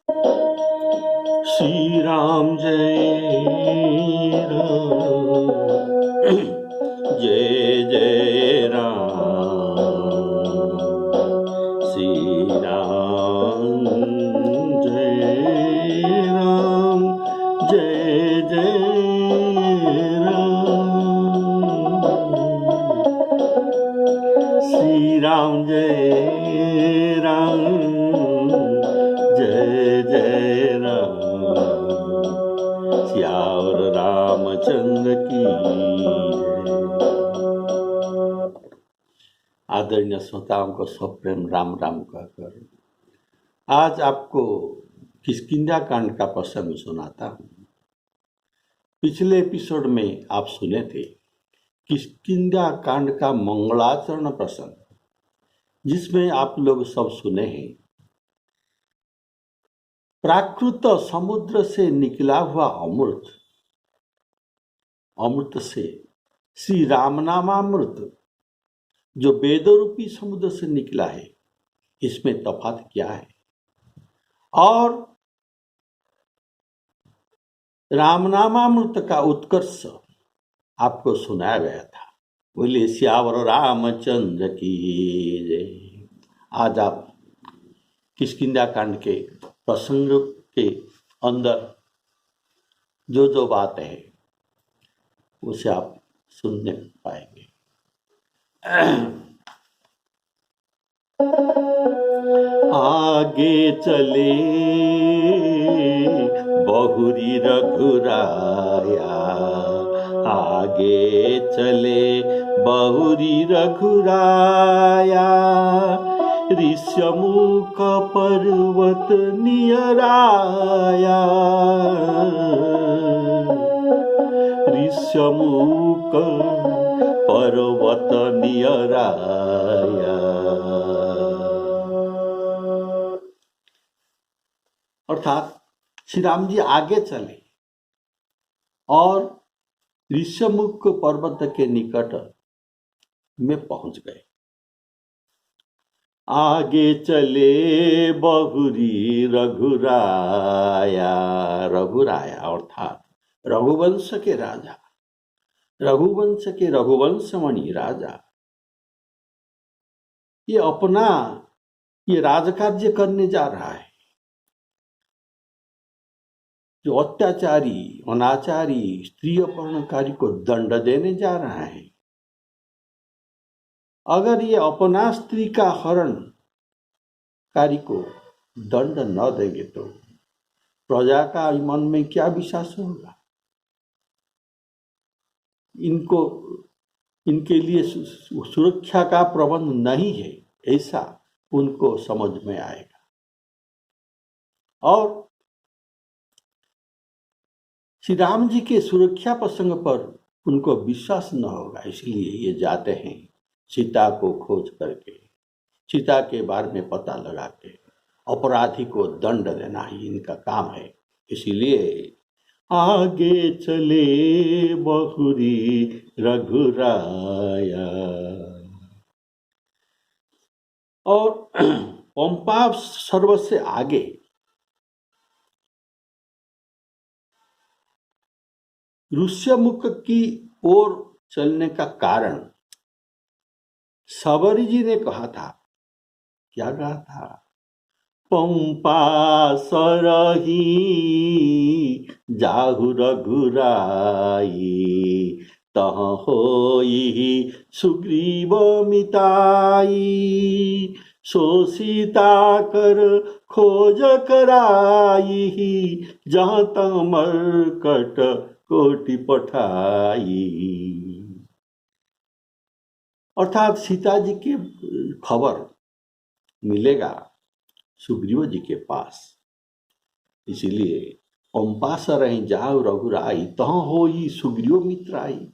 श्री राम जय राम, जय जय राम, श्री राम जय राम, जय जय राम, श्री राम जय राम, जय जय राम, श्यावर रामचंद्र की जय। आदरणीय श्रोताओं को सप्रेम राम राम कहकर आज आपको किष्किंधा कांड का प्रसंग सुनाता हूँ। पिछले एपिसोड में आप सुने थे किष्किंधा कांड का मंगलाचरण प्रसंग, जिसमें आप लोग सब सुने हैं। प्राकृत समुद्र से निकला हुआ अमृत से श्री रामनामामृत जो वेदरूपी समुद्र से निकला है, इसमें तफात क्या है? और रामनामामृत का उत्कर्ष आपको सुनाया गया था। बोलिए श्यावर रामचंद्र की जय। आज आप किष्किंधा कांड के प्रसंग के अंदर जो बात है उसे आप सुनने पाएंगे। आगे चले बहुरी रघुराया, आगे चले बहुरी रघुराया, ऋष्यमुख पर्वत नियराया, ऋष्यमुख पर्वत नियराया। अर्थात श्री राम जी आगे चले और ऋष्यमुख पर्वत के निकट में पहुंच गए। आगे चले बहुरी रघुराया, रघुराया अर्थात रघुवंश के राजा, रघुवंश के रघुवंशमणि राजा, ये राजकार्य करने जा रहा है। जो अत्याचारी अनाचारी स्त्री अपहरणकारी को दंड देने जा रहा है। अगर ये अपना स्त्री का हरणकारी को दंड न देंगे तो प्रजा का मन में क्या विश्वास होगा? इनके लिए सुरक्षा का प्रबंध नहीं है, ऐसा उनको समझ में आएगा। और श्री राम जी के सुरक्षा प्रसंग पर उनको विश्वास न होगा, इसलिए ये जाते हैं सीता को खोज करके, सीता के बारे में पता लगा के अपराधी को दंड देना ही इनका काम है। इसीलिए आगे चले बहुरी रघुराया। और पंपा सर्व से आगे ऋष्यमुख की ओर चलने का कारण सबरी जी ने कहा था। क्या कहा था? पंपा सरही जाहु रघुराई, तह होई सुग्रीव मिताई, सो सीता कर खोज कराई, जहाँ तह मरकट कोटि पठाई। अर्थात सीता जी के खबर मिलेगा सुग्रीव जी के पास, इसीलिए पंपा सरहि जाहु रघुराई, तहाँ होई सुग्रीव मिटाई।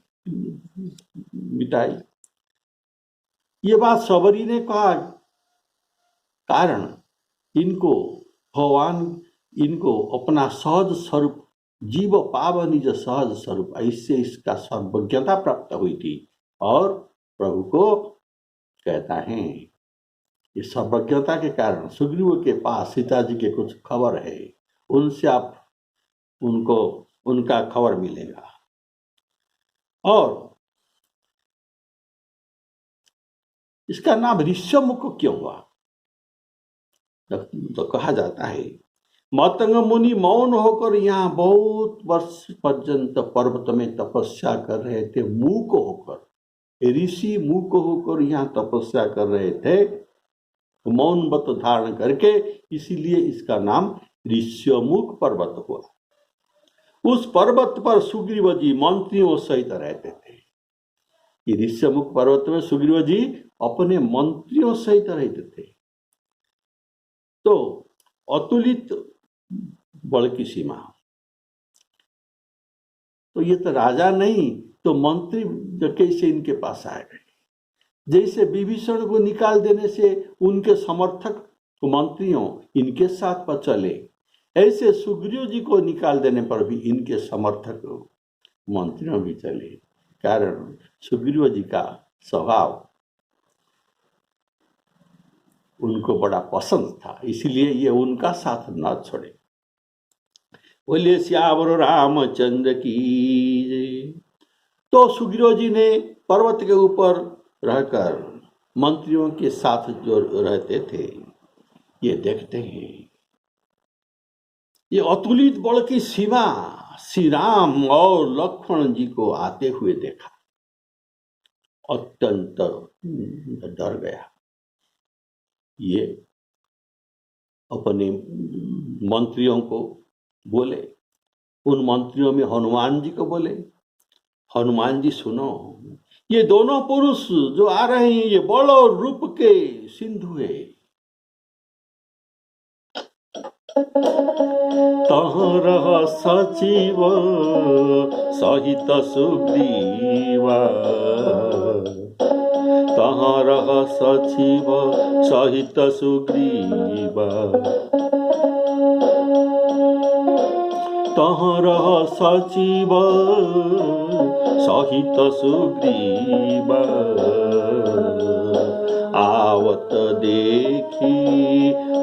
ये बात सबरी ने कहा, कारण इनको भगवान इनको अपना सहज स्वरूप जीव पाव निज सहज स्वरूप, ऐसे इसका सर्वज्ञता प्राप्त हुई थी। और प्रभु को कहता है ये सर्वज्ञता के कारण सुग्रीव के पास सीता जी के कुछ खबर है, उनसे आप उनको उनका खबर मिलेगा। और इसका नाम ऋष्यमुख क्यों हुआ? तो कहा जाता है मातंग मुनि मौन होकर यहाँ बहुत वर्ष पर्यंत पर्वत में तपस्या कर रहे थे, मूक होकर, ऋषि मूक होकर यहाँ तपस्या कर रहे थे, मौन व्रत धारण करके, इसीलिए इसका नाम ऋष्यमुख पर्वत हुआ। उस पर्वत पर सुग्रीव जी मंत्रियों सहित रहते थे। ये ऋष्यमुख पर्वत में सुग्रीव जी अपने मंत्रियों सहित रहते थे। तो अतुलित बल की सीमा, तो ये तो राजा नहीं तो मंत्री कैसे इनके पास आ गए? जैसे विभीषण को निकाल देने से उनके समर्थक मंत्रियों इनके साथ पर चले, ऐसे सुग्रीव जी को निकाल देने पर भी इनके समर्थक मंत्रियों भी चले। कारण सुग्रीव जी का स्वभाव उनको बड़ा पसंद था, इसलिए ये उनका साथ न छोड़े। बोले श्यावर रामचंद्र की। तो सुग्रीव जी ने पर्वत के ऊपर रहकर मंत्रियों के साथ जो रहते थे, ये देखते हैं ये अतुलित बल की सीमा श्री राम और लक्ष्मण जी को आते हुए देखा, अत्यंत डर गया। ये अपने मंत्रियों को बोले, उन मंत्रियों में हनुमान जी को बोले, हनुमान जी सुनो, ये दोनों पुरुष जो आ रहे हैं ये बल और रूप के सिंधु है। तहरह सचिव सहित सुग्रीवा, तहरह सचिव सहित सुग्रीवा, तहरह सचिव सहित सुग्रीवा, आवत देखी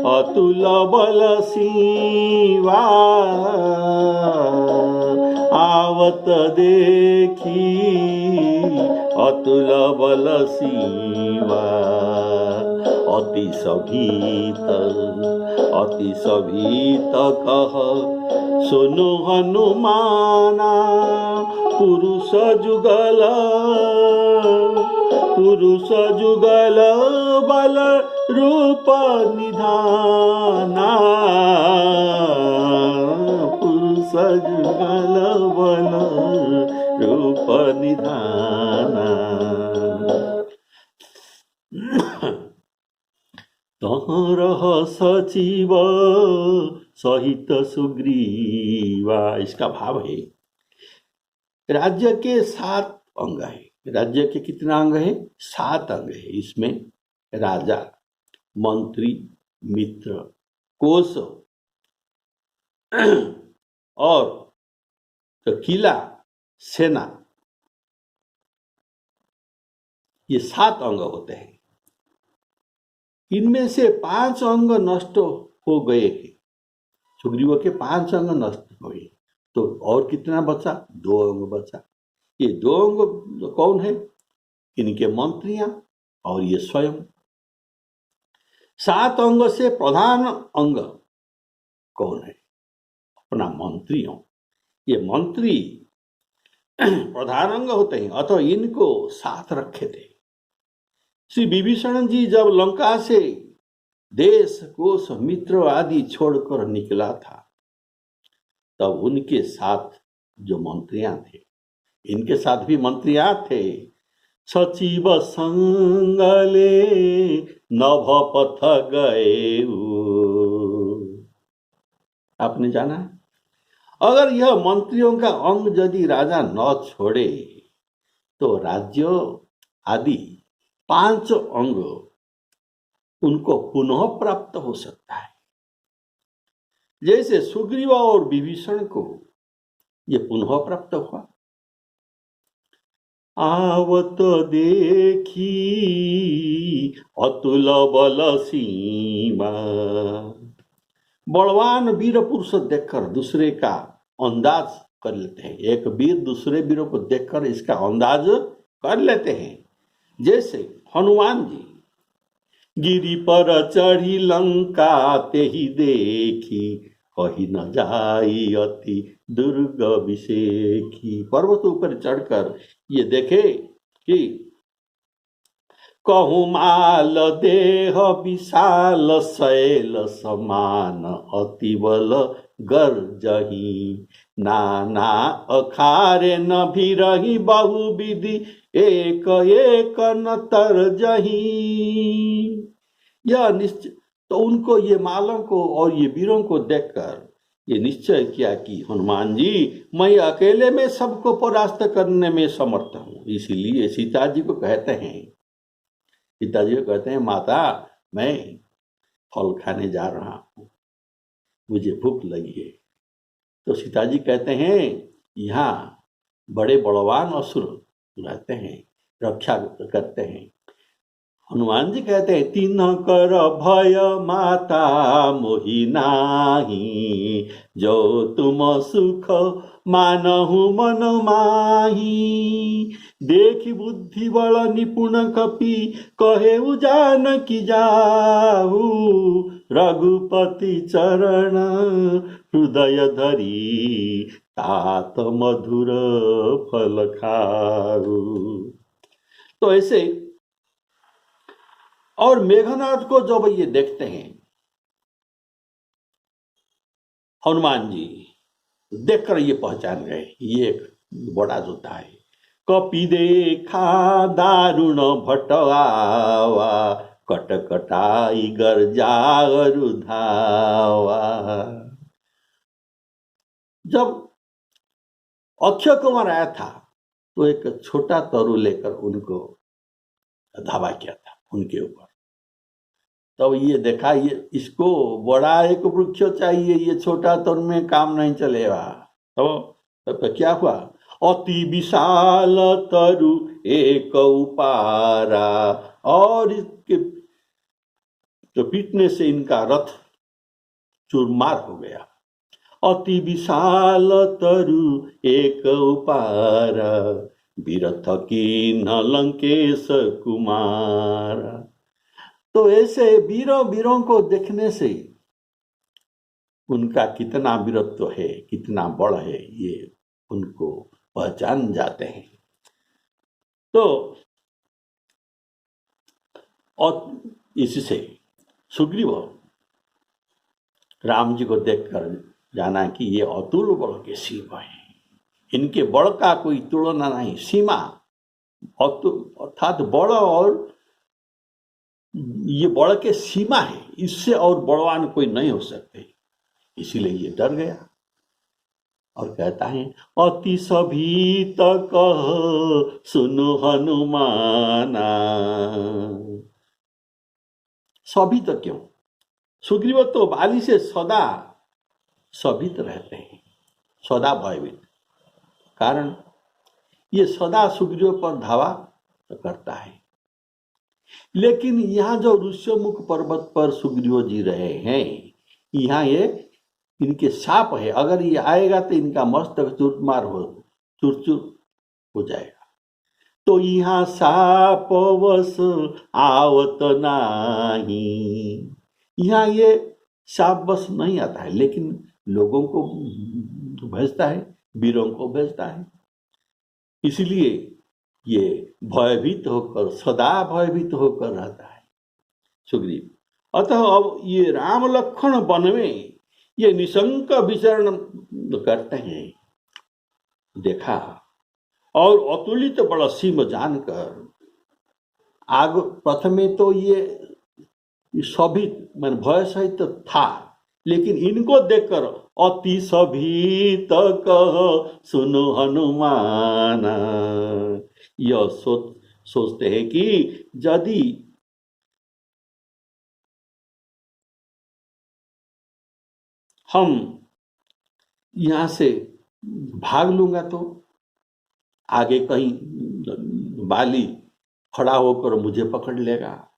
अतुल बल सीवा, आवत देखी अतुल बल सीवा, अति सभीत कह सुनु हनुमाना, पुरुष जुगल बल रूप निधाना, पुरुष जुगल बल रूप निधाना, तहरह सचिव सहित सुग्रीवा। इसका भाव है राज्य के 7 अंग है। राज्य के कितना अंग है? 7 अंग है। इसमें राजा, मंत्री, मित्र, कोष और किला, सेना, ये 7 अंग होते हैं। इनमें से 5 अंग नष्ट हो गए हैं। सुग्रीव के 5 अंग नष्ट हो गए, तो और कितना बचा? 2 अंग बचा। ये 2 अंग कौन है? इनके मंत्रियां और ये स्वयं। 7 अंग से प्रधान अंग कौन है? अपना मंत्रियों। ये मंत्री प्रधान अंग होते हैं, अथवा इनको साथ रखे थे। श्री विभीषण जी जब लंका से देश, कोष, मित्र आदि छोड़कर निकला था, तब उनके साथ जो मंत्रियां थे, इनके साथ भी मंत्रियां थे। सचिव संगले नभ पथ गए। आपने जाना है, अगर यह मंत्रियों का अंग यदि राजा न छोड़े तो राज्य आदि 5 अंग उनको पुनः प्राप्त हो सकता है। जैसे सुग्रीव और विभीषण को ये पुनः प्राप्त हुआ। आवत देखी अतुल बल सीमा। बलवान वीर पुरुष देखकर दूसरे का अंदाज कर लेते हैं। एक वीर दूसरे वीरों को देखकर इसका अंदाज कर लेते हैं। जैसे हनुमान जी गिरी पर चढ़ी लंका ते ही देखी, कही न जाई अति दुर्ग विषेखी। पर्वत ऊपर चढ़कर ये देखे कि कहूँ माल देह विशाल शैल समान, अति बल गर्जही नाना अखारे न भी रही बहुविधि, एक एक न तरजही। यह निश्चय तो उनको ये मालों को और ये वीरों को देखकर ये निश्चय किया कि हनुमान जी मैं अकेले में सबको परास्त करने में समर्थ हूँ। इसीलिए सीता जी को कहते हैं, सीता जी को कहते हैं माता मैं फल खाने जा रहा हूँ, मुझे भूख लगी है। तो सीता जी कहते हैं यहाँ बड़े बलवान असुर रहते हैं, रक्षा करते हैं। हनुमान जी कहते हैं तीन कर भय माता मोहि नाही, जो तुम सुख मानहु मन माही। देखी बुद्धि बल निपुण कपि कहेउ जानकी जाहु, रघुपति चरण हृदय धरी तात मधुर फल खाऊ। तो ऐसे और मेघनाथ को जब ये देखते हैं हनुमान जी देखकर ये पहचान गए ये एक बड़ा योद्धा है। कपि देखा दारुण भटआवा, कटकटाई गर्जा रुधावा। जब अक्षय कुमार आया था तो एक छोटा तरु लेकर उनको धावा किया था उनके ऊपर। तब ये देखा ये इसको बड़ा एक वृक्ष चाहिए, ये छोटा तर में काम नहीं चलेगा। तब क्या हुआ, अति विशाल तरु एक उपारा, और इसके तो पीटने से इनका रथ चूरमार हो गया। अति विशाल तरु एक उपारा, विरथ कीन्ह लंकेश कुमार। तो ऐसे वीरों को देखने से उनका कितना वीरत्व है, कितना बड़ है, ये उनको पहचान जाते हैं। तो और इससे सुग्रीव राम जी को देखकर जाना कि ये अतुल बल के सीमा है, इनके बल का कोई तुलना नहीं। सीमा अर्थात बड़, और ये बड़ के सीमा है, इससे और बड़वान कोई नहीं हो सकते। इसीलिए ये डर गया और कहता है अति सभी तक सुनो हनुमाना। सभी तक क्यों, सुग्रीव तो बाली से सदा सभीत रहते हैं, सदा भयभीत। कारण ये सदा सुग्रीव पर धावा करता है। लेकिन यहाँ जो ऋष्यमुख पर्वत पर सुग्रीव जी रहे हैं, यहाँ ये इनके शाप है। अगर ये आएगा तो इनका मस्तक चूर हो जाएगा। तो यहाँ शाप वश आवत नाही, यहाँ ये शाप वश नहीं आता है, लेकिन लोगों को भेजता है, वीरों को भेजता है। इसलिए ये भयभीत होकर, सदा भयभीत होकर रहता है सुग्रीव। अतः अब ये राम लक्ष्मण वन में ये निशंक विचरण करते हैं। देखा और अतुलित बड़ सीम जानकर आग प्रथमे तो ये सभी मन भय सहित था, लेकिन इनको देखकर अति सभी तक सुनो हनुमान। यह सोचते हैं कि यदि हम यहाँ से भाग लूंगा तो आगे कहीं बाली खड़ा होकर मुझे पकड़ लेगा,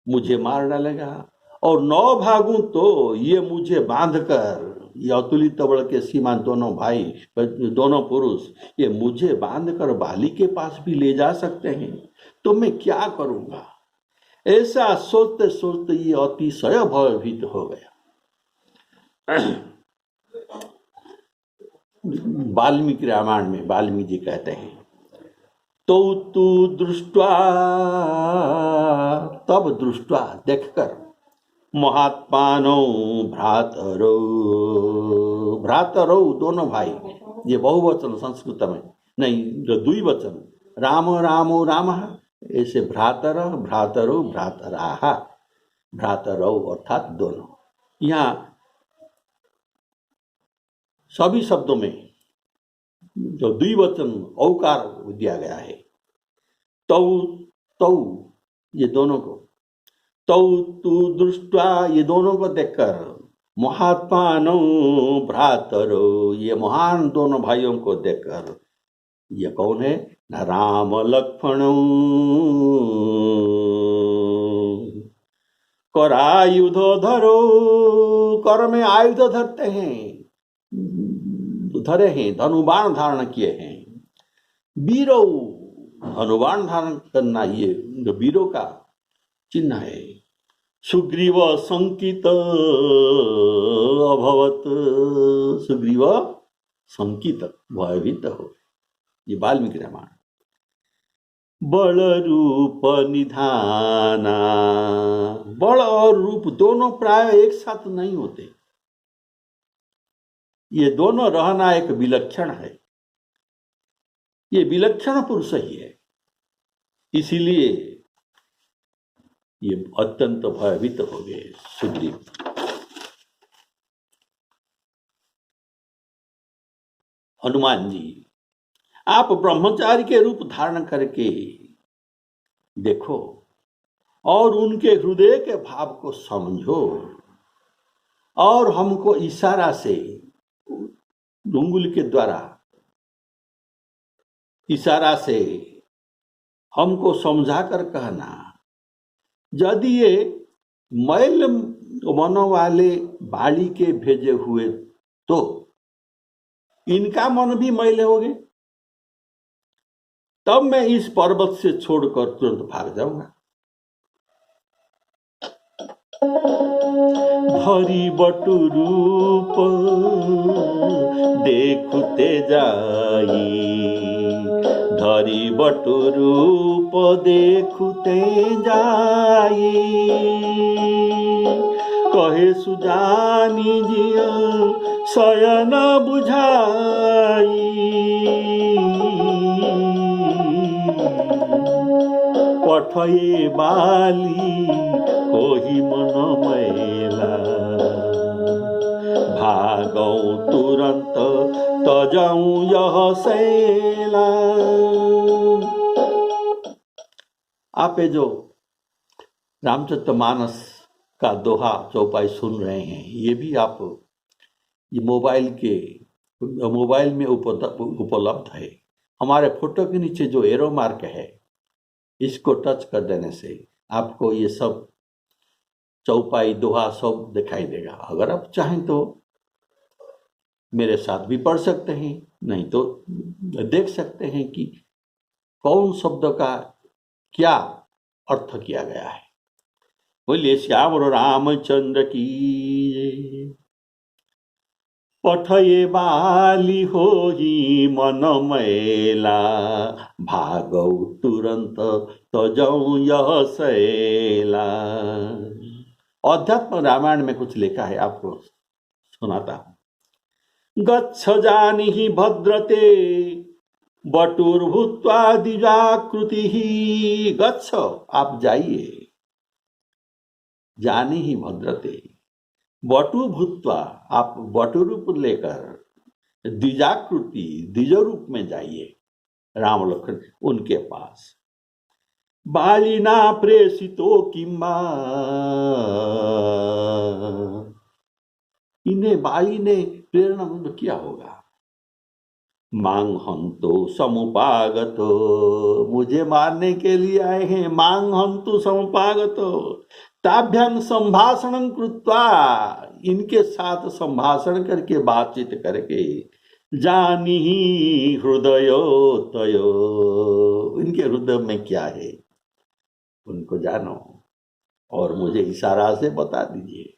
मुझे मार डालेगा, और 9 भागूं तो ये मुझे बांधकर, ये अतुलित बल के सीमा दोनों भाई, दोनों पुरुष, ये मुझे बांधकर बाली के पास भी ले जा सकते हैं, तो मैं क्या करूंगा। ऐसा सोचते सोचते ये अतिशय भयभीत हो गया। वाल्मीकि रामायण में वाल्मीकि जी कहते हैं, तो तू दृष्टवा, तब दृष्टवा देखकर, महात्मानो भ्रातरो, भ्रातरो दोनों भाई, ये बहुवचन संस्कृत में नहीं, जो द्विवचन, राम रामो राम, ऐसे भ्रातर भ्रातरो भ्रातराः, भ्रातरो अर्थात दोनों। यहाँ सभी शब्दों में जो द्विवचन औकार दिया गया है, तौ तौ ये दोनों को, तौ तू दृष्टवा ये दोनों को देखकर, महात्मानो भ्रातरो ये महान दोनों भाइयों को देखकर, ये कौन है, न राम लक्ष्मण, करायुध धरो, कर में आयुध धरते हैं, धरे हैं, धनुबाण धारण किए हैं, वीरो, धनुबाण धारण करना ये वीरों का चिन्ह है। सुग्रीव संकित अभवत, सुग्रीव संकित भयभीत हो, ये वाल्मीकि रामायण। बल रूप निधाना, बल और रूप दोनों प्राय एक साथ नहीं होते, ये दोनों रहना एक विलक्षण है, ये विलक्षण पुरुष ही है, इसीलिए ये अत्यंत भयभीत हो गए सुग्रीव। हनुमान जी, आप ब्रह्मचारी के रूप धारण करके देखो और उनके हृदय के भाव को समझो, और हमको इशारा से, उंगली के द्वारा इशारा से हमको समझाकर कहना, यदि ये मैल मन वाले बाली के भेजे हुए तो इनका मन भी मैले हो गए, तब मैं इस पर्वत से छोड़कर तुरंत भाग जाऊंगा। धरी बटु रूप देखते जाई, धरी बटु रूप देखते जाई, कहे सुजानी जिया शयन बुझाई, पठये बाली कोही मन मैला, भागौ तुरंत तजाऊं यह शैला। आप जो रामचरितमानस का दोहा चौपाई सुन रहे हैं, ये भी आप ये मोबाइल में उपलब्ध है। हमारे फोटो के नीचे जो एरो मार्क है, इसको टच कर देने से आपको ये सब चौपाई दोहा सब दिखाई देगा। अगर आप चाहें तो मेरे साथ भी पढ़ सकते हैं, नहीं तो देख सकते हैं कि कौन शब्द का क्या अर्थ किया गया है। बोलिए श्याम रामचंद्र की। पठये बाली होई मन मैला, भागौ तुरंत तजौ यह शैला। अध्यात्म रामायण में कुछ लिखा है, आपको सुनाता हूं। गच्छ जानिहि भद्रते बटुर्भूत्वा द्विजाकृतिः। गच्छ आप जाइए, जानिहि भद्रते, बटु भूत्वा आप बटु रूप लेकर, द्विजाकृति द्विज रूप में जाइए राम लक्ष्मण उनके पास। बालिना प्रेषितो किम्बा, इन्हें बाली ने प्रेरणा किया होगा। मांग हंतो समुपागतो, मुझे मारने के लिए आए हैं। मांग हंतो समुपागतो ताभ्यां संभाषण कृत्वा, इनके साथ संभाषण करके बातचीत करके, जानी हृदयो तयो, इनके हृदय में क्या है उनको जानो और मुझे इशारा से बता दीजिए।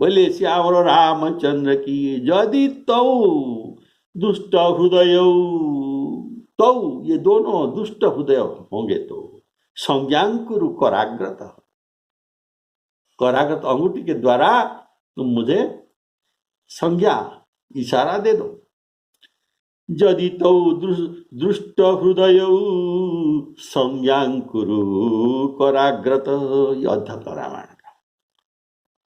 बोले श्यामल रामचंद्र की। यदि तौ दुष्ट हृदय, तौ ये दोनों दुष्ट हृदय होंगे तो संज्ञांकुरु कराग्रत, कराग्रत अंगूठी के द्वारा तुम मुझे संज्ञा इशारा दे दो। यदि तौ दुष्ट हृदय संज्ञांकुरु कराग्रत, अध्यक्ष रामायण का।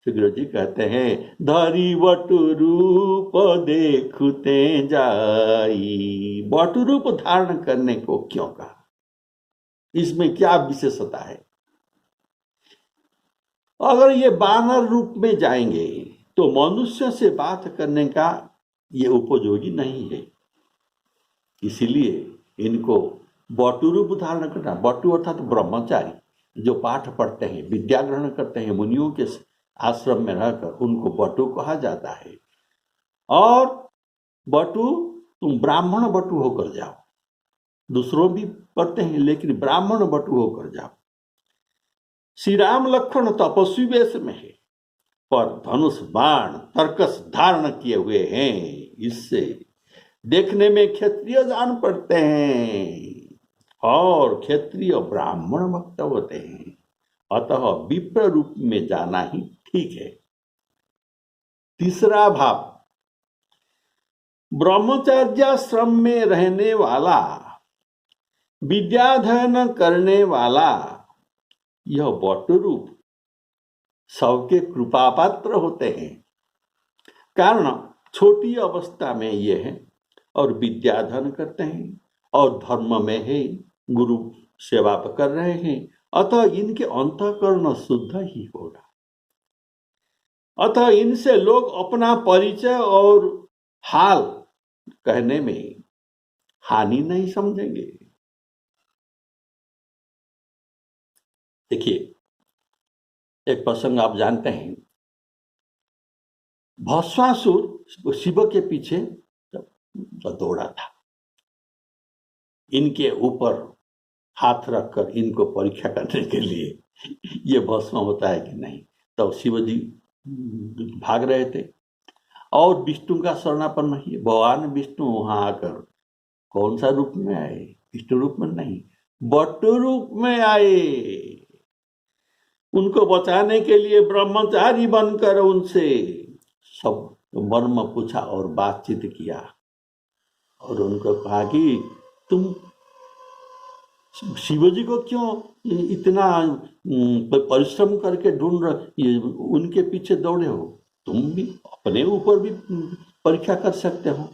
सुग्रीव जी कहते हैं धरी बटु रूप देखते जाई। बटु रूप धारण करने को क्यों कहा, इसमें क्या विशेषता है? अगर ये वानर रूप में जाएंगे तो मनुष्य से बात करने का ये उपयोगी नहीं है, इसीलिए इनको बटु रूप धारण करना। बटु अर्थात ब्रह्मचारी जो पाठ पढ़ते हैं, विद्या ग्रहण करते हैं, मुनियों के आश्रम में रहकर, उनको बटु कहा जाता है। और बटु, तुम ब्राह्मण बटु होकर जाओ, दूसरों भी पढ़ते हैं लेकिन ब्राह्मण बटु होकर जाओ। श्री राम लक्ष्मण तपस्वी वेश में है पर धनुष बाण तर्कस धारण किए हुए हैं, इससे देखने में क्षत्रिय जान पड़ते हैं और क्षत्रिय ब्राह्मण भक्त होते हैं, अतः विप्र रूप में जाना ही ठीक है। तीसरा भाव, ब्रह्मचर्याश्रम में रहने वाला, विद्याध्ययन करने वाला, यह बटु रूप सबके कृपा पात्र होते हैं। कारण छोटी अवस्था में ये है और विद्याधन करते हैं और धर्म में है, गुरु सेवा कर रहे हैं, अतः इनके अंतःकरण शुद्ध ही होगा। अतः इनसे लोग अपना परिचय और हाल कहने में हानि नहीं समझेंगे। देखिए, एक प्रसंग आप जानते हैं, भस्मासुर शिव के पीछे दौड़ा था, इनके ऊपर हाथ रखकर इनको परीक्षा करने के लिए ये भस्म होता है कि नहीं। तो शिव जी भाग रहे थे और विष्णु का शरणापन्न नहीं है। भगवान विष्णु वहां आकर कौन सा रूप में आए? विष्णु रूप में नहीं, बटु रूप में आए। उनको बचाने के लिए ब्रह्मचारी बनकर उनसे सब मर्म पूछा और बातचीत किया और उनको कहा कि तुम शिवजी को क्यों इतना परिश्रम करके ढूंढ रहे, उनके पीछे दौड़े हो? तुम भी अपने ऊपर भी परीक्षा कर सकते हो।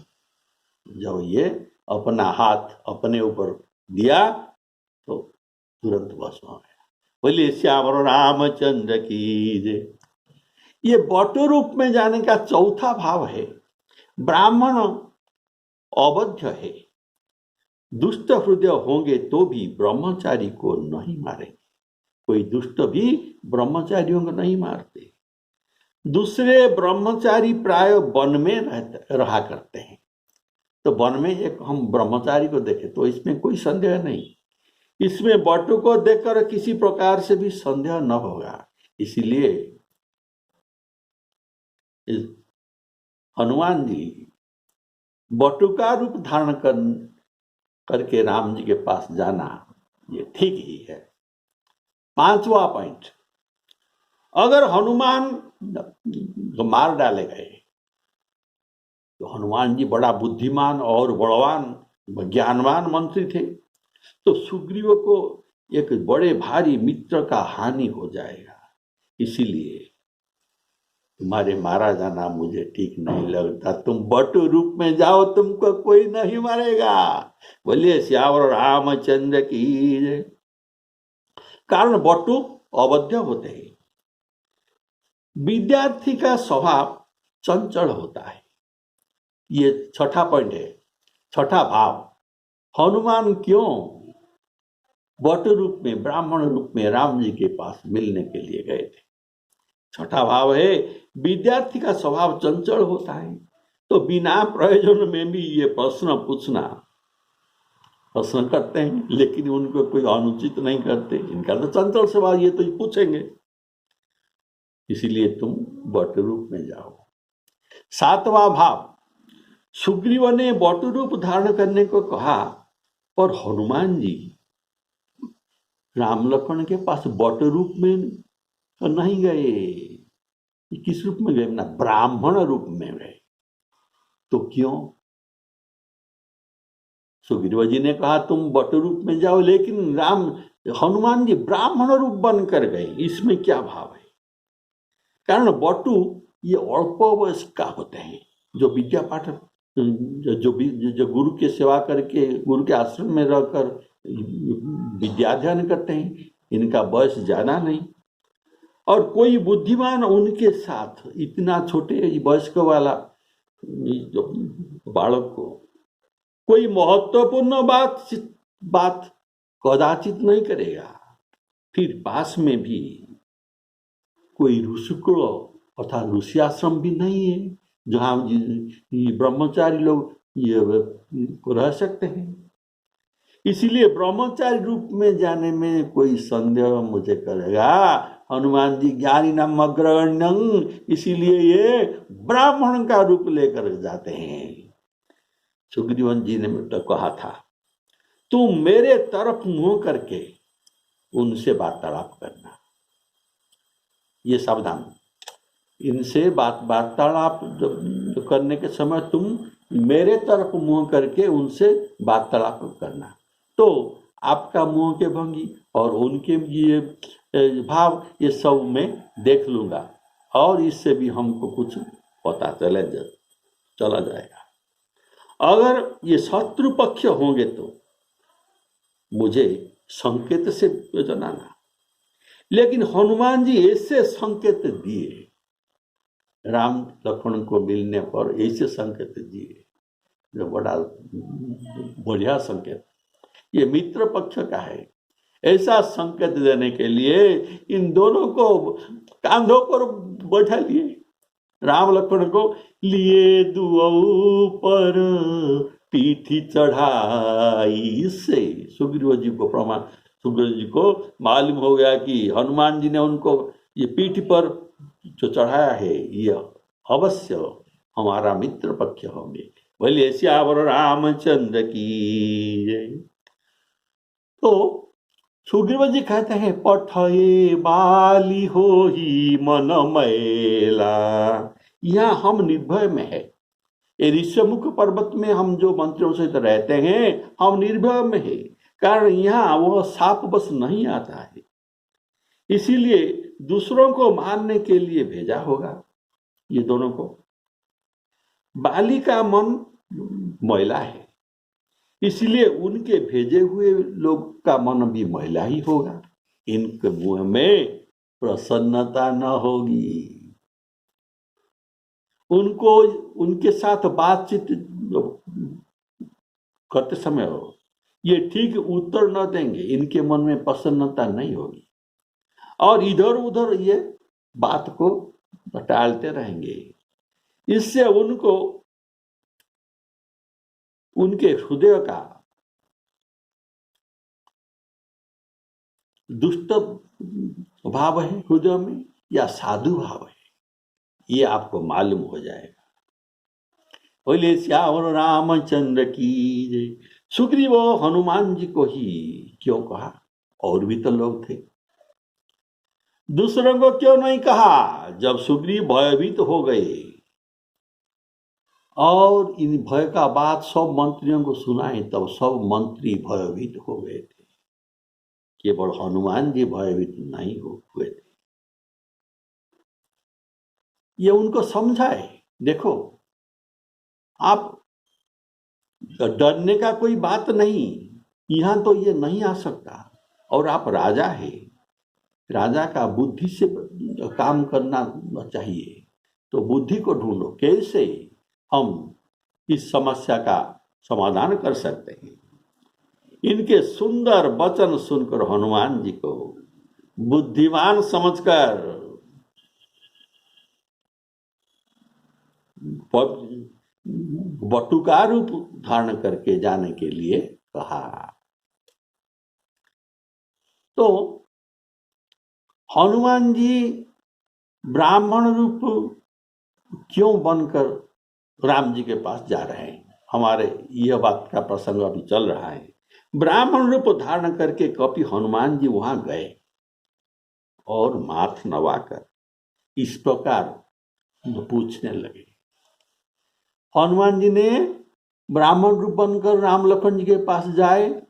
जब ये अपना हाथ अपने ऊपर दिया तो तुरंत भस्म हो गया। बोलिए श्यामल रामचंद्र की जय। ये बटु रूप में जाने का चौथा भाव है, ब्राह्मण अवध्य है, दुष्ट हृदय होंगे तो भी ब्रह्मचारी को नहीं मारेंगे। कोई दुष्ट भी ब्रह्मचारियों को नहीं मारते। दूसरे ब्रह्मचारी प्राय वन में रहा करते हैं, तो वन में एक हम ब्रह्मचारी को देखें तो इसमें कोई संदेह नहीं, इसमें बटु को देखकर किसी प्रकार से भी संदेह न होगा। इसीलिए हनुमान जी बटु का रूप धारण करके राम जी के पास जाना ये ठीक ही है। पांचवा पॉइंट, अगर हनुमान मार डाले गए तो हनुमान जी बड़ा बुद्धिमान और बलवान ज्ञानवान मंत्री थे, तो सुग्रीव को एक बड़े भारी मित्र का हानि हो जाएगा। इसीलिए तुम्हारे मारा जाना मुझे ठीक नहीं लगता, तुम बटु रूप में जाओ, तुमको कोई नहीं मारेगा। बोलिए श्यामल रामचंद्र की जय। कारण बटु अवध्य होते हैं। विद्यार्थी का स्वभाव चंचल होता है, ये छठा पॉइंट है। छठा भाव, हनुमान क्यों बट रूप में, ब्राह्मण रूप में राम जी के पास मिलने के लिए गए थे। छठा भाव है, विद्यार्थी का स्वभाव चंचल होता है, तो बिना प्रयोजन में भी ये प्रश्न करते हैं, लेकिन उनको कोई अनुचित नहीं करते। इनका तो चंचल स्वभाव, ये तो पूछेंगे, इसीलिए तुम बट रूप में जाओ। सातवां भाव, सुग्रीव ने बट रूप धारण करने को कहा, और हनुमान जी राम लक्ष्मण के पास बट रूप में तो नहीं गए, किस रूप में गए ना, ब्राह्मण रूप में गए। तो क्यों? सुग्रीव जी ने कहा तुम बट रूप में जाओ, लेकिन हनुमान जी ब्राह्मण रूप बनकर गए, इसमें क्या भाव है? कारण बटु ये अल्प वयस का होते हैं, जो विद्या पाठ जो गुरु की सेवा करके, गुरु के आश्रम में रहकर विद्या अध्ययन करते हैं, इनका वयस ज्यादा नहीं। और कोई बुद्धिमान उनके साथ इतना छोटे वयस्क वाला बालक को कोई महत्वपूर्ण बात कदाचित नहीं करेगा। फिर पास में भी कोई ऋषिकुल अर्थात ऋषि आश्रम भी नहीं है जहाँ ब्रह्मचारी लोग ये रह सकते हैं। इसीलिए ब्रह्मचारी रूप में जाने में कोई संदेह मुझे करेगा, हनुमान जी ज्ञानी नाम अग्रगण्यं, इसीलिए ये ब्राह्मण का रूप लेकर जाते हैं। सुग्रीवन जी ने तो कहा था तुम मेरे तरफ मुंह करके उनसे वार्तालाप करना, ये सावधान, इनसे वार्तालाप करने के समय तुम मेरे तरफ मुंह करके उनसे वार्तालाप करना, तो आपका मुंह के भंगी और उनके ये भाव ये सब मैं देख लूंगा, और इससे भी हमको कुछ पता चला जाएगा। अगर ये शत्रु पक्ष होंगे तो मुझे संकेत से जनाना। लेकिन हनुमान जी ऐसे संकेत दिए, राम लक्ष्मण को मिलने पर ऐसे संकेत दिए जो बड़ा बढ़िया संकेत, ये मित्र पक्ष का है। ऐसा संकेत देने के लिए इन दोनों को कांधों पर बैठा लिए, राम लक्ष्मण को लिए दुआऊ पर पीठी चढ़ाई। इससे सुग्रीव जी को मालूम हो गया कि हनुमान जी ने उनको ये पीठ पर जो चढ़ाया है ये अवश्य हमारा मित्र पक्ष होंगे। बोलिए सियावर रामचंद्र की जय। तो सुग्रीव जी कहते हैं पठये बाली हो ही मन मैला, यहाँ हम निर्भय में है। ये ऋषमुख पर्वत में हम जो मंत्रियों से रहते हैं हम निर्भय में है, कारण यहाँ वह साप बस नहीं आता है, इसीलिए दूसरों को मारने के लिए भेजा होगा ये दोनों को। बाली का मन मैला है, इसलिए उनके भेजे हुए लोग का मन भी मैला ही होगा, इनके मुंह में प्रसन्नता न होगी। उनको उनके साथ बातचीत करते समय हो ये ठीक उत्तर न देंगे, इनके मन में प्रसन्नता नहीं होगी, और इधर उधर ये बात को टालते रहेंगे। इससे उनको उनके हृदय का दुष्ट भाव है हृदय में या साधु भाव है, ये आपको मालूम हो जाएगा। बोले श्यावर रामचंद्र की जय। सुग्रीव हनुमान जी को ही क्यों कहा, और भी तो लोग थे, दूसरों को क्यों नहीं कहा? जब सुग्रीव भयभीत हो गए और इन भय का बात सब मंत्रियों को सुनाए, तब सब मंत्री भयभीत हो गए थे, केवल हनुमान जी भयभीत नहीं हुए थे। ये उनको समझाए, देखो आप डरने का कोई बात नहीं, यहां तो ये नहीं आ सकता, और आप राजा है, राजा का बुद्धि से काम करना चाहिए, तो बुद्धि को ढूंढो कैसे हम इस समस्या का समाधान कर सकते हैं। इनके सुंदर वचन सुनकर हनुमान जी को बुद्धिमान समझकर बटुका रूप धारण करके जाने के लिए कहा। तो हनुमान जी ब्राह्मण रूप क्यों बनकर राम जी के पास जा रहे हैं? हमारे यह बात का प्रसंग अभी चल रहा है। ब्राह्मण रूप धारण करके कपि हनुमान जी वहां गए और माथ नवाकर इस प्रकार पूछने लगे। हनुमान जी ने ब्राह्मण रूप बनकर राम लखन जी के पास जाए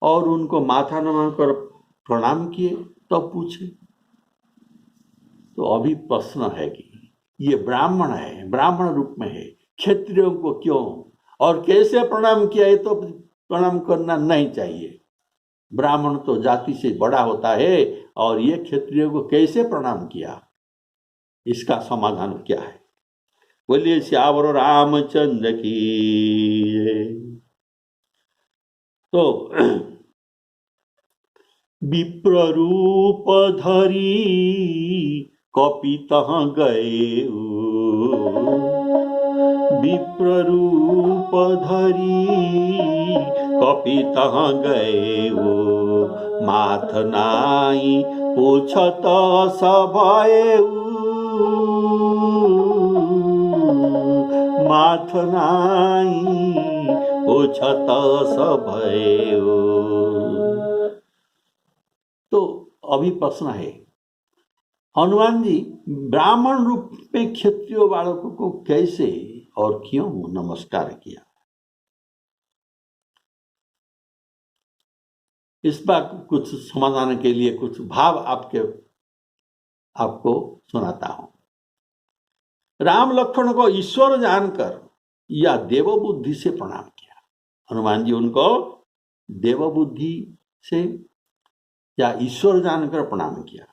और उनको माथा नवाकर प्रणाम किए, तब पूछे। तो अभी प्रश्न है कि ये ब्राह्मण है, ब्राह्मण रूप में है, क्षत्रियों को क्यों और कैसे प्रणाम किया? ये तो प्रणाम करना नहीं चाहिए। ब्राह्मण तो जाति से बड़ा होता है और ये क्षत्रियों को कैसे प्रणाम किया? इसका समाधान क्या है? बोलिए श्यावर रामचंद्र की। तो विप्र रूप धरी कपि तहाँ गए, विप्र रूप धरी कपि तहाँ गए, माथ नाई पूछत सभये, माथ नाई पूछत सभये। तो अभी प्रश्न है, हनुमान जी ब्राह्मण रूप में क्षत्रिय बालकों को कैसे और क्यों नमस्कार किया? इस बात कुछ समाधान के लिए कुछ भाव आपको सुनाता हूं। राम लक्ष्मण को ईश्वर जानकर या देवबुद्धि से प्रणाम किया। हनुमान जी उनको देवबुद्धि से या ईश्वर जानकर प्रणाम किया।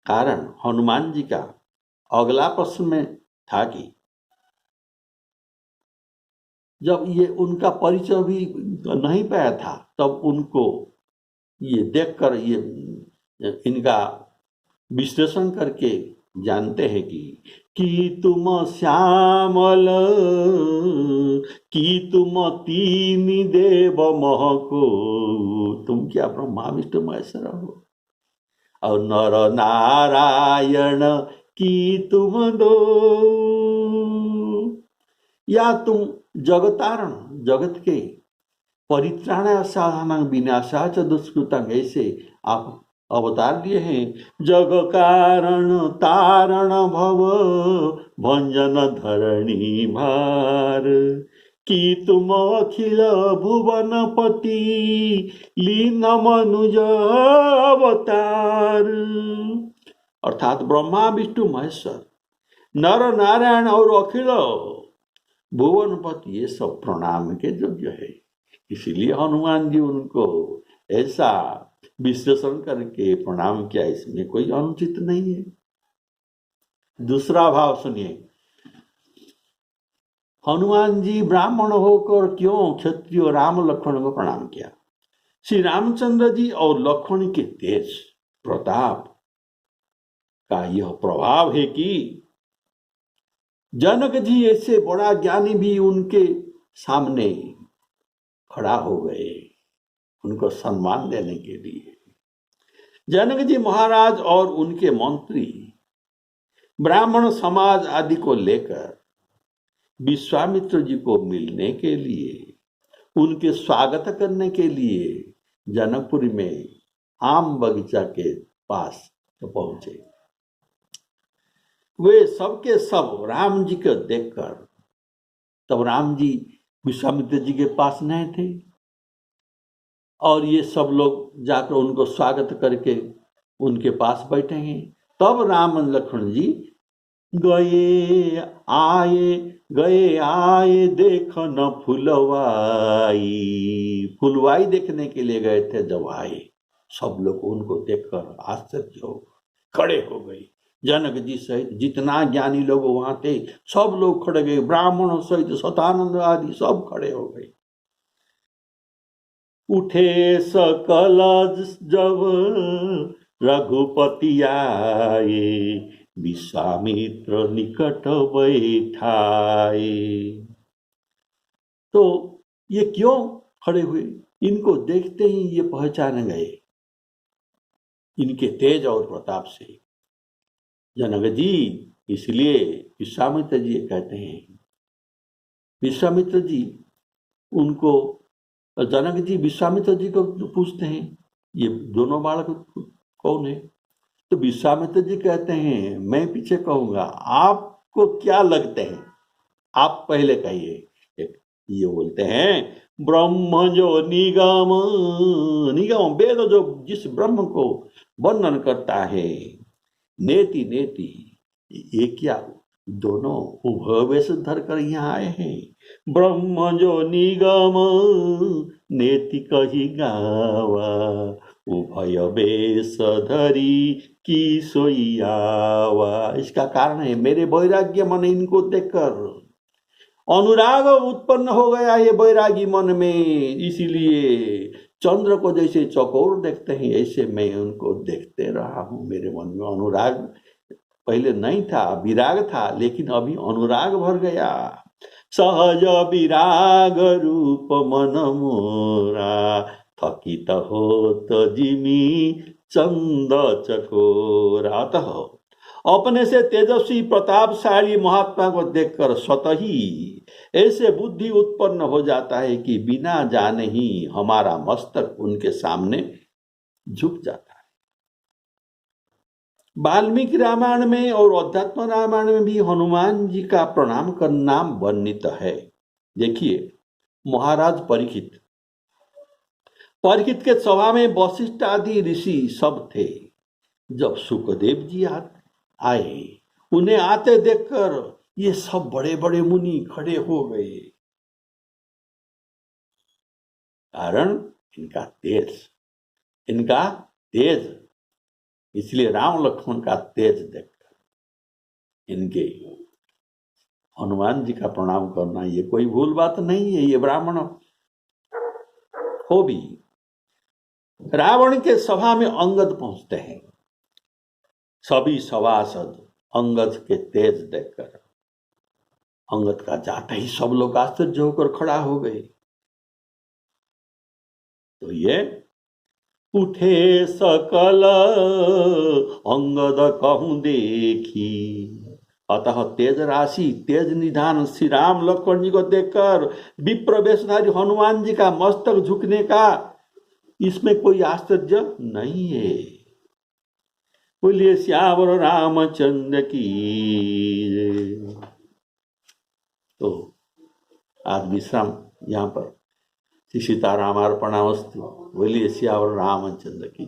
कारण हनुमान जी का अगला प्रश्न में था कि जब ये उनका परिचय भी नहीं पाया था, तब उनको ये देखकर ये इनका विश्लेषण करके जानते हैं कि तुम श्यामल, कि तुम तीन देव महको, तुम क्या ब्रह्मा विष्णु महेश्वर हो, और नर नारायण की तुम दो, या तुम जगतारण, जगत के परित्राण साधन विनाशा च दुष्कृतं, ऐसे आप अवतार लिए हैं। जग कारण तारण भव भंजन धरणी भार, कि तुम अखिल भुवनपति लीन मनुज अवतार। अर्थात ब्रह्मा विष्णु महेश्वर, नर नारायण और अखिल भुवनपति, ये सब प्रणाम के योग्य है। इसीलिए हनुमान जी उनको ऐसा विश्लेषण करके प्रणाम किया, इसमें कोई अनुचित नहीं है। दूसरा भाव सुनिए, हनुमान जी ब्राह्मण होकर क्यों क्षत्रिय राम लक्ष्मण को प्रणाम किया? श्री रामचंद्र जी और लक्ष्मण के तेज प्रताप का यह प्रभाव है कि जनक जी ऐसे बड़ा ज्ञानी भी उनके सामने खड़ा हो गए उनको सम्मान देने के लिए। जनक जी महाराज और उनके मंत्री ब्राह्मण समाज आदि को लेकर विश्वामित्र जी को मिलने के लिए, उनके स्वागत करने के लिए जनकपुरी में आम बगीचा के पास तो पहुंचे। वे सबके सब राम जी को देखकर, तब राम जी विश्वामित्र जी के पास नहीं थे, और ये सब लोग जाकर उनको स्वागत करके उनके पास बैठे हैं। तब राम लक्ष्मण जी गए आए देख न फुलवाई, फुलवाई देखने के लिए गए थे। जब आए सब लोग उनको देखकर आश्चर्य हो खड़े हो गए। जनक जी सहित जितना ज्ञानी लोग वहां थे सब लोग खड़े गए, ब्राह्मणों सहित शतानंद आदि सब खड़े हो गए। उठे सकल जब रघुपति आए, विश्वामित्र निकट बैठाए। तो ये क्यों खड़े हुए? इनको देखते ही ये पहचान गए इनके तेज और प्रताप से। जनक जी, इसलिए विश्वामित्र जी कहते हैं, विश्वामित्र जी उनको, जनक जी विश्वामित्र जी को पूछते हैं ये दोनों बालक कौन है? तो विश्वामित्र जी कहते हैं, मैं पीछे कहूंगा, आपको क्या लगते हैं? आप पहले कहिए। ये बोलते हैं, ब्रह्म जो निगम, निगम वेद जो जिस ब्रह्म को वर्णन करता है, नेति नेति, ये क्या दोनों उभय वेश धर कर यहाँ आए हैं। ब्रह्म जो निगम नेति कही गावा, उभय वेश धरी की सोई आवा। इसका कारण है मेरे वैराग्य मन इनको देखकर अनुराग उत्पन्न हो गया ये वैरागी मन में। इसीलिए चंद्र को जैसे चकोर देखते हैं, ऐसे मैं उनको देखते रहा हूँ। मेरे मन में अनुराग पहले नहीं था, विराग था, लेकिन अभी अनुराग भर गया। सहज विराग रूप मन मोरा, थकित होत जिमी चंद चकोरा। अतः अपने से तेजस्वी प्रतापशाली महात्मा को देखकर स्वतः ही ऐसे बुद्धि उत्पन्न हो जाता है कि बिना जाने ही हमारा मस्तक उनके सामने झुक जाता है। वाल्मीकि रामायण में और अध्यात्म रामायण में भी हनुमान जी का प्रणाम करना वर्णित है। देखिए, महाराज परीक्षित के सभा में वशिष्ठ आदि ऋषि सब थे। जब सुखदेव जी आए, उन्हें आते देखकर ये सब बड़े बड़े मुनि खड़े हो गए। कारण इनका तेज, इसलिए राम लक्ष्मण का तेज देखकर इनके हनुमान जी का प्रणाम करना ये कोई भूल बात नहीं है। ये ब्राह्मण हो भी। रावण के सभा में अंगद पहुंचते हैं। सभी सभासद अंगद के तेज देखकर अंगद का जाते ही सब लोग आश्चर्य होकर खड़ा हो गए। तो ये उठे सकल अंगद कहूं देखी। अतः तेज राशि, तेज निधान श्री राम लक्ष्मण जी को देखकर विप्र वेशधारी हनुमान जी का मस्तक झुकने का इसमें कोई आश्चर्य नहीं है। बोलिए श्यावर रामचंद्र की। तो आज विश्राम यहाँ पर। श्री सीतारामार्पणामस्तु। बोलिए श्यावर रामचंद्र की।